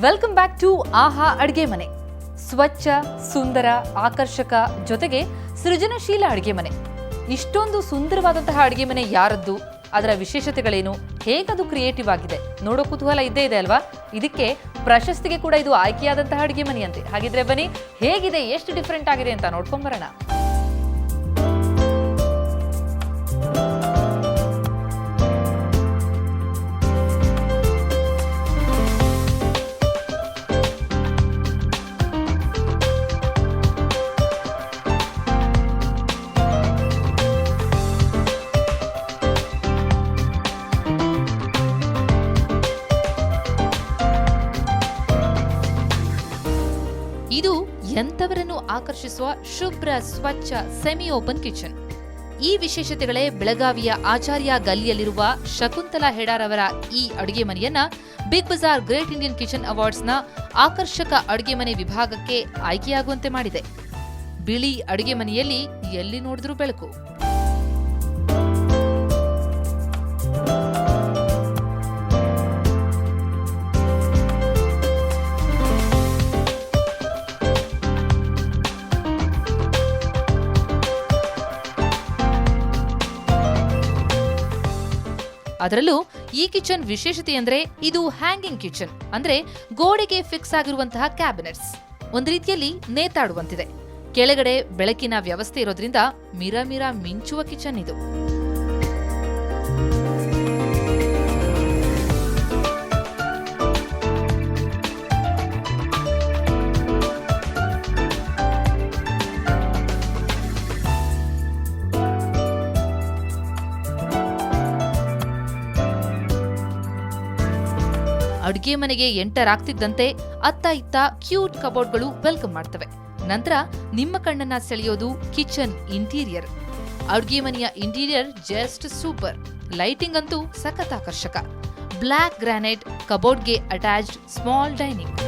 Welcome back to ಆಹಾ ಅಡುಗೆ ಮನೆ. ಸ್ವಚ್ಛ, ಸುಂದರ, ಆಕರ್ಷಕ ಜೊತೆಗೆ ಸೃಜನಶೀಲ ಅಡುಗೆ ಮನೆ. ಇಷ್ಟೊಂದು ಸುಂದರವಾದಂತಹ ಅಡುಗೆ ಮನೆ ಯಾರದ್ದು, ಅದರ ವಿಶೇಷತೆಗಳೇನು, ಹೇಗದು ಕ್ರಿಯೇಟಿವ್ ಆಗಿದೆ ನೋಡೋ ಕುತೂಹಲ ಇದ್ದೇ ಇದೆ ಅಲ್ವಾ? ಇದಕ್ಕೆ ಪ್ರಶಸ್ತಿಗೆ ಕೂಡ ಇದು ಆಯ್ಕೆಯಾದಂತಹ ಅಡುಗೆ ಮನೆಯಂತೆ. ಹಾಗಿದ್ರೆ ಬನ್ನಿ, ಹೇಗಿದೆ, ಎಷ್ಟು ಡಿಫ್ರೆಂಟ್ ಆಗಿದೆ ಅಂತ ನೋಡ್ಕೊಂಡ್ ಬರೋಣ. ಇದು ಎಂಥವರನ್ನು ಆಕರ್ಷಿಸುವ ಶುಭ್ರ, ಸ್ವಚ್ಛ, ಸೆಮಿ ಓಪನ್ ಕಿಚನ್. ಈ ವಿಶೇಷತೆಗಳೇ ಬೆಳಗಾವಿಯ ಆಚಾರ್ಯ ಗಲ್ಲಿಯಲ್ಲಿರುವ ಶಕುಂತಲಾ ಹೆಡಾರ್ ಅವರ ಈ ಅಡುಗೆ ಮನೆಯನ್ನ Big Bazaar Great Indian Kitchen ಅವಾರ್ಡ್ಸ್ನ ಆಕರ್ಷಕ ಅಡುಗೆ ಮನೆ ವಿಭಾಗಕ್ಕೆ ಆಯ್ಕೆಯಾಗುವಂತೆ ಮಾಡಿದೆ. ಬಿಳಿ ಅಡುಗೆ ಮನೆಯಲ್ಲಿ ಎಲ್ಲಿ ನೋಡಿದ್ರೂ ಬೆಳಕು. ಅದರಲ್ಲೂ ಈ ಕಿಚನ್ ವಿಶೇಷತೆ ಅಂದ್ರೆ ಇದು ಹ್ಯಾಂಗಿಂಗ್ ಕಿಚನ್, ಅಂದ್ರೆ ಗೋಡೆಗೆ ಫಿಕ್ಸ್ ಆಗಿರುವಂತಹ ಕ್ಯಾಬಿನೆಟ್ಸ್. ಒಂದು ರೀತಿಯಲ್ಲಿ ನೇತಾಡುವಂತಿದೆ. ಕೆಳಗಡೆ ಬೆಳಕಿನ ವ್ಯವಸ್ಥೆ ಇರೋದ್ರಿಂದ ಮಿರ ಮಿಂಚುವ ಕಿಚನ್ ಇದು. ಅಡುಗೆ ಮನೆಗೆ ಎಂಟರ್ ಆಗ್ತಿದ್ದಂತೆ ಅತ್ತ ಇತ್ತ ಕ್ಯೂಟ್ ಕಬೋರ್ಡ್ಗಳು ವೆಲ್ಕಮ್ ಮಾಡ್ತವೆ. ನಂತರ ನಿಮ್ಮ ಕಣ್ಣನ್ನ ಸೆಳೆಯೋದು ಕಿಚನ್ ಇಂಟೀರಿಯರ್. ಅಡುಗೆ ಮನೆಯ ಇಂಟೀರಿಯರ್ ಜಸ್ಟ್ ಸೂಪರ್. ಲೈಟಿಂಗ್ ಅಂತೂ ಸಖತ್ ಆಕರ್ಷಕ. ಬ್ಲಾಕ್ ಗ್ರಾನೈಟ್ ಕಬೋರ್ಡ್ಗೆ ಅಟ್ಯಾಚ್ಡ್ ಸ್ಮಾಲ್ ಡೈನಿಂಗ್.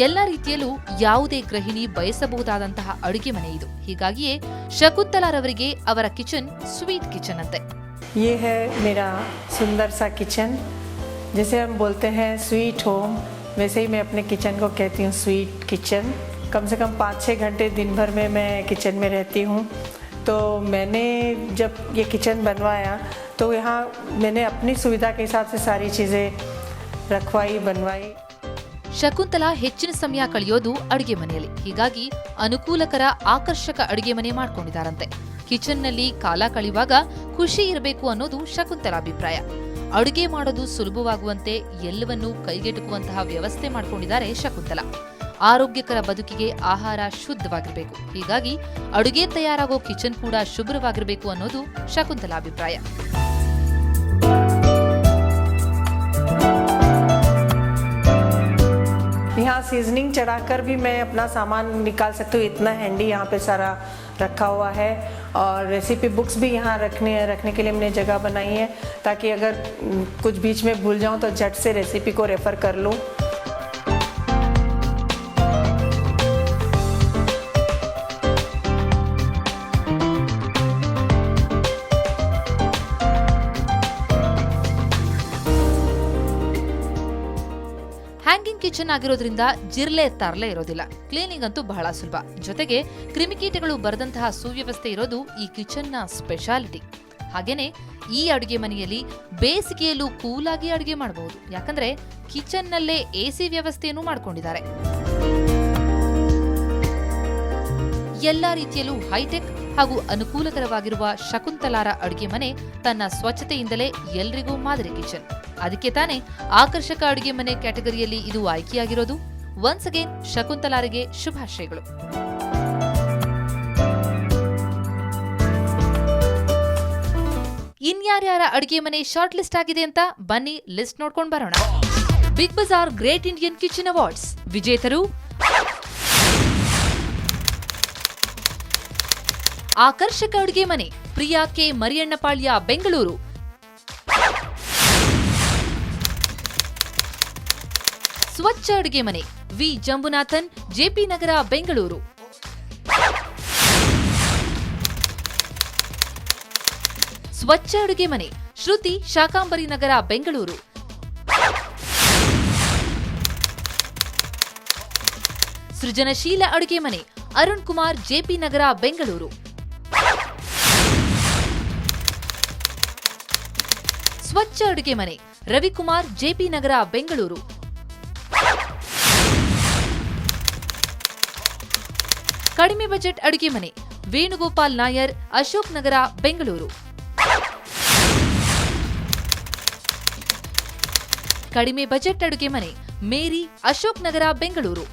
ಎಲ್ಲ ರೀತಿಯಲ್ಲೂ ಯಾವುದೇ ಗೃಹಿಣಿ ಬಯಸಬಹುದಾದಂತಹ ಅಡುಗೆ ಮನೆ ಇದು. ಹೀಗಾಗಿಯೇ ಶಕುಂತಲಾರವರಿಗೆ ಅವರ ಕಿಚನ್ ಸ್ವೀಟ್ ಕಿಚನ್ ಅಂತೆ. ये है मेरा सुंदर सा किचन. जैसे हम बोलते हैं स्वीट होम, वैसे ही मैं अपने किचन को कहती हूँ स्वीट किचन. कम से कम 5-6 घंटे दिन भर में मैं किचन में रहती हूँ. तो मैंने जब ये किचन बनवाया तो यहाँ मैंने अपनी सुविधा के हिसाब से सारी चीज़ें रखवाई, बनवाई. ಶಕುಂತಲಾ ಹೆಚ್ಚಿನ ಸಮಯ ಕಳೆಯೋದು ಅಡುಗೆ ಮನೆಯಲ್ಲಿ. ಹೀಗಾಗಿ ಅನುಕೂಲಕರ, ಆಕರ್ಷಕ ಅಡುಗೆ ಮನೆ ಮಾಡ್ಕೊಂಡಿದ್ದಾರಂತೆ. ಕಿಚನ್ನಲ್ಲಿ ಕಾಲ ಕಳೆಯುವಾಗ ಖುಷಿ ಇರಬೇಕು ಅನ್ನೋದು ಶಕುಂತಲಾ ಅಭಿಪ್ರಾಯ. ಅಡುಗೆ ಮಾಡೋದು ಸುಲಭವಾಗುವಂತೆ ಎಲ್ಲವನ್ನೂ ಕೈಗೆಟುಕುವಂತಹ ವ್ಯವಸ್ಥೆ ಮಾಡ್ಕೊಂಡಿದ್ದಾರೆ ಶಕುಂತಲಾ. ಆರೋಗ್ಯಕರ ಬದುಕಿಗೆ ಆಹಾರ ಶುದ್ಧವಾಗಿರಬೇಕು. ಹೀಗಾಗಿ ಅಡುಗೆ ತಯಾರಾಗೋ ಕಿಚನ್ ಕೂಡ ಶುಭ್ರವಾಗಿರಬೇಕು ಅನ್ನೋದು ಶಕುಂತಲಾ ಅಭಿಪ್ರಾಯ. यहाँ सीजनिंग चढ़ाकर भी मैं अपना सामान निकाल सकती हूँ. इतना हैंडी यहाँ पे सारा रखा हुआ है. और रेसिपी बुक्स भी यहाँ रखने के लिए हमने जगह बनाई है, ताकि अगर कुछ बीच में भूल जाऊँ तो झट से रेसिपी को रेफ़र कर लूँ. ಹ್ಯಾಂಗಿಂಗ್ ಕಿಚನ್ ಆಗಿರೋದ್ರಿಂದ ಜಿರ್ಲೆ ತರ್ಲೆ ಇರೋದಿಲ್ಲ. ಕ್ಲೀನಿಂಗ್ ಅಂತೂ ಬಹಳ ಸುಲಭ. ಜೊತೆಗೆ ಕ್ರಿಮಿಕೀಟಗಳು ಬರದಂತಹ ಸುವ್ಯವಸ್ಥೆ ಇರೋದು ಈ ಕಿಚನ್ನ ಸ್ಪೆಷಾಲಿಟಿ. ಹಾಗೇನೆ ಈ ಅಡುಗೆ ಮನೆಯಲ್ಲಿ ಬೇಸಿಗೆಯಲ್ಲೂ ಕೂಲಾಗಿ ಅಡುಗೆ ಮಾಡಬಹುದು. ಯಾಕಂದ್ರೆ ಕಿಚನ್ನಲ್ಲೇ ಎಸಿ ವ್ಯವಸ್ಥೆಯನ್ನು ಮಾಡ್ಕೊಂಡಿದ್ದಾರೆ. ಎಲ್ಲಾ ರೀತಿಯಲ್ಲೂ ಹೈಟೆಕ್ ಹಾಗೂ ಅನುಕೂಲಕರವಾಗಿರುವ ಶಕುಂತಲಾರ ಅಡುಗೆ ಮನೆ ತನ್ನ ಸ್ವಚ್ಛತೆಯಿಂದಲೇ ಎಲ್ರಿಗೂ ಮಾದರಿ ಕಿಚನ್. ಅದಕ್ಕೆ ತಾನೇ ಆಕರ್ಷಕ ಅಡುಗೆ ಮನೆ ಕ್ಯಾಟಗರಿಯಲ್ಲಿ ಇದು ಆಯ್ಕೆಯಾಗಿರೋದು. ಒನ್ಸ್ ಅಗೇನ್ ಶಕುಂತಲಾರಿಗೆ ಶುಭಾಶಯಗಳು. ಇನ್ಯಾರ್ಯಾರ ಅಡುಗೆ ಮನೆ ಶಾರ್ಟ್ ಲಿಸ್ಟ್ ಆಗಿದೆ ಅಂತ ಬನ್ನಿ ಲಿಸ್ಟ್ ನೋಡ್ಕೊಂಡು ಬರೋಣ. Big Bazaar Great Indian Kitchen Awards ವಿಜೇತರು ಆಕರ್ಷಕ ಅಡುಗೆ ಮನೆ ಪ್ರಿಯಾ ಕೆ ಮರಿಯಣ್ಣಪಾಳ್ಯ ಬೆಂಗಳೂರು. ಸ್ವಚ್ಛ ಅಡುಗೆ ಮನೆ ವಿ ಜಂಬುನಾಥನ್ ಜೆಪಿ ನಗರ ಬೆಂಗಳೂರು. ಸ್ವಚ್ಛ ಅಡುಗೆ ಮನೆ ಶ್ರುತಿ ಶಾಕಾಂಬರಿ ನಗರ ಬೆಂಗಳೂರು. ಸೃಜನಶೀಲ ಅಡುಗೆ ಮನೆ ಅರುಣ್ ಕುಮಾರ್ ಜೆಪಿ ನಗರ ಬೆಂಗಳೂರು. ಸ್ವಚ್ಛ ಅಡುಗೆ ಮನೆ ರವಿಕುಮಾರ್ ಜೆಪಿ ನಗರ ಬೆಂಗಳೂರು. ಕಡಿಮೆ ಬಜೆಟ್ ಅಡುಗೆ ಮನೆ ವೇಣುಗೋಪಾಲ್ ನಾಯರ್ ಅಶೋಕ್ ನಗರ ಬೆಂಗಳೂರು. ಕಡಿಮೆ ಬಜೆಟ್ ಅಡುಗೆ ಮನೆ ಮೇರಿ ಅಶೋಕ್ ನಗರ ಬೆಂಗಳೂರು.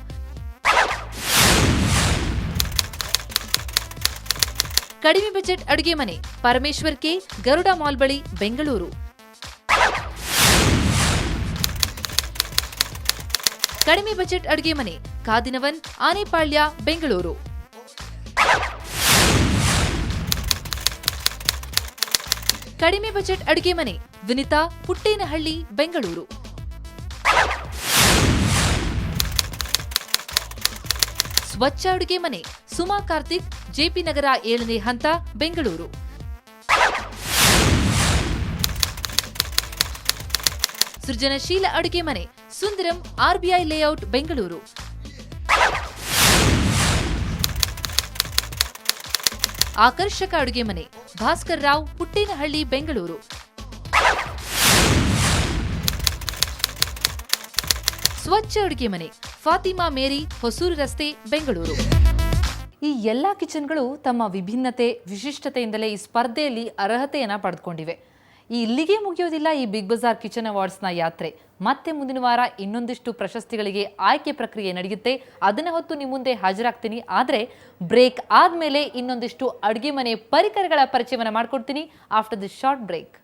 ಕಡಿಮೆ ಬಜೆಟ್ ಅಡುಗೆ ಮನೆ ಪರಮೇಶ್ವರ್ ಕೆ ಗರುಡ ಮಾಲ್ ಬಳಿ ಬೆಂಗಳೂರು. ಕಡಿಮೆ ಬಜೆಟ್ ಅಡುಗೆ ಮನೆ ಕಾದಿನವನ್ ಆನೆಪಾಳ್ಯ ಬೆಂಗಳೂರು. ಕಡಿಮೆ ಬಜೆಟ್ ಅಡುಗೆ ಮನೆ ವಿನಿತಾ ಪುಟ್ಟೇನಹಳ್ಳಿ ಬೆಂಗಳೂರು. ಸ್ವಚ್ಛ ಅಡುಗೆ ಮನೆ ಸುಮಾ ಕಾರ್ತಿಕ್ ಜೆಪಿ ನಗರ 7ನೇ ಹಂತ ಬೆಂಗಳೂರು. ಸೃಜನಶೀಲ ಅಡುಗೆ ಮನೆ ಸುಂದರಂ ಆರ್ಬಿಐ ಲೇಔಟ್ ಬೆಂಗಳೂರು. ಆಕರ್ಷಕ ಅಡುಗೆ ಮನೆ ಭಾಸ್ಕರ್ ರಾವ್ ಪುಟ್ಟೇನಹಳ್ಳಿ ಬೆಂಗಳೂರು. ಸ್ವಚ್ಛ ಅಡುಗೆ ಮನೆ ಫಾತಿಮಾ ಮೇರಿ ಹೊಸೂರು ರಸ್ತೆ ಬೆಂಗಳೂರು. ಈ ಎಲ್ಲ ಕಿಚನ್ಗಳು ತಮ್ಮ ವಿಭಿನ್ನತೆ ವಿಶಿಷ್ಟತೆಯಿಂದಲೇ ಈ ಸ್ಪರ್ಧೆಯಲ್ಲಿ ಅರ್ಹತೆಯನ್ನ ಪಡೆದುಕೊಂಡಿವೆ. ಇಲ್ಲಿಗೆ ಮುಗಿಯೋದಿಲ್ಲ ಈ ಬಿಗ್ ಬಜಾರ್ ಕಿಚನ್ ಅವಾರ್ಡ್ಸ್ನ ಯಾತ್ರೆ. ಮತ್ತೆ ಮುಂದಿನ ವಾರ ಇನ್ನೊಂದಿಷ್ಟು ಪ್ರಶಸ್ತಿಗಳಿಗೆ ಆಯ್ಕೆ ಪ್ರಕ್ರಿಯೆ ನಡೆಯುತ್ತೆ. ಅದನ್ನ ಹೊತ್ತು ನಿಮ್ಮ ಮುಂದೆ ಹಾಜರಾಗ್ತೀನಿ. ಆದರೆ ಬ್ರೇಕ್ ಆದ್ಮೇಲೆ ಇನ್ನೊಂದಿಷ್ಟು ಅಡುಗೆ ಮನೆ ಪರಿಕರಗಳ ಪರಿಚಯವನ್ನು ಮಾಡ್ಕೊಡ್ತೀನಿ ಆಫ್ಟರ್ ದಿಸ್ ಶಾರ್ಟ್ ಬ್ರೇಕ್.